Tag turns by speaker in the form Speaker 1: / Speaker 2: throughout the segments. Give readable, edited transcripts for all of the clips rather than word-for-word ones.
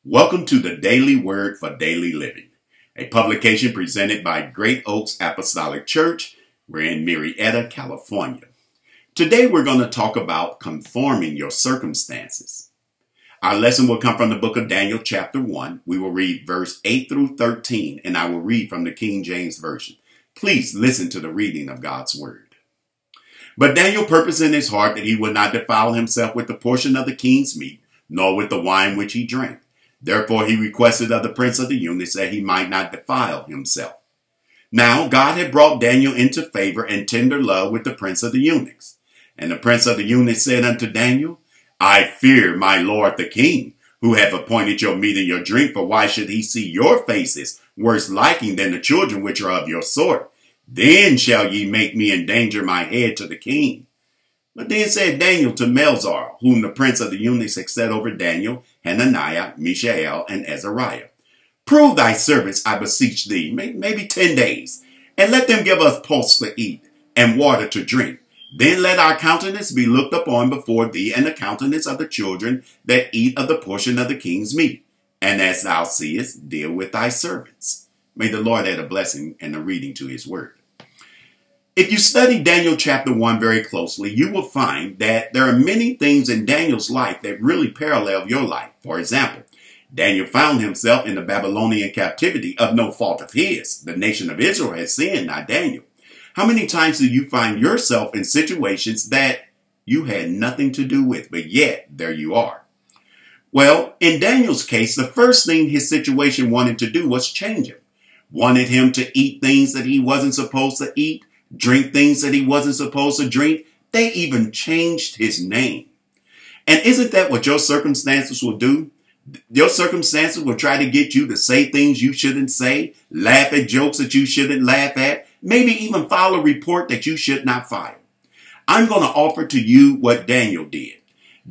Speaker 1: Welcome to the Daily Word for Daily Living, a publication presented by Great Oaks Apostolic Church. We're in Murrieta, California. Today we're going to talk about conforming your circumstances. Our lesson will come from the book of Daniel chapter 1. We will read verse 8 through 13, and I will read from the King James Version. Please listen to the reading of God's Word. But Daniel purposed in his heart that he would not defile himself with the portion of the king's meat, nor with the wine which he drank. Therefore he requested of the prince of the eunuchs that he might not defile himself. Now God had brought Daniel into favor and tender love with the prince of the eunuchs. And the prince of the eunuchs said unto Daniel, I fear my lord the king, who hath appointed your meat and your drink, for why should he see your faces worse liking than the children which are of your sort? Then shall ye make me endanger my head to the king. But then said Daniel to Melzar, whom the prince of the eunuchs had set over Daniel, Hananiah, Mishael, and Azariah, prove thy servants, I beseech thee, maybe 10 days, and let them give us pulse to eat and water to drink. Then let our countenance be looked upon before thee, and the countenance of the children that eat of the portion of the king's meat. And as thou seest, deal with thy servants. May the Lord add a blessing and a reading to his word. If you study Daniel chapter 1 very closely, you will find that there are many things in Daniel's life that really parallel your life. For example, Daniel found himself in the Babylonian captivity of no fault of his. The nation of Israel had sinned, not Daniel. How many times do you find yourself in situations that you had nothing to do with, but yet there you are? Well, in Daniel's case, the first thing his situation wanted to do was change him. Wanted him to eat things that he wasn't supposed to eat, drink things that he wasn't supposed to drink. They even changed his name. And isn't that what your circumstances will do? Your circumstances will try to get you to say things you shouldn't say, laugh at jokes that you shouldn't laugh at, maybe even file a report that you should not file. I'm going to offer to you what Daniel did.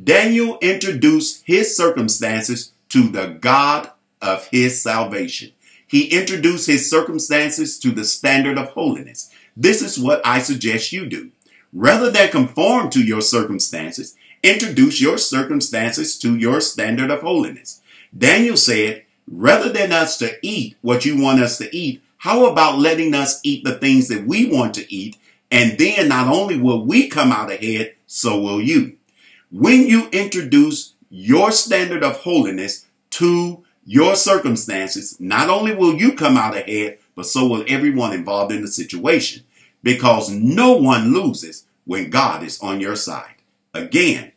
Speaker 1: Daniel introduced his circumstances to the God of his salvation. He introduced his circumstances to the standard of holiness. This is what I suggest you do. Rather than conform to your circumstances, introduce your circumstances to your standard of holiness. Daniel said, rather than us to eat what you want us to eat, how about letting us eat the things that we want to eat? And then not only will we come out ahead, so will you. When you introduce your standard of holiness to your circumstances, not only will you come out ahead, but so will everyone involved in the situation, because no one loses when God is on your side. Again,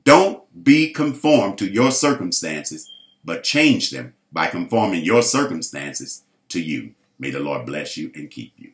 Speaker 1: don't be conformed to your circumstances, but change them by conforming your circumstances to you. May the Lord bless you and keep you.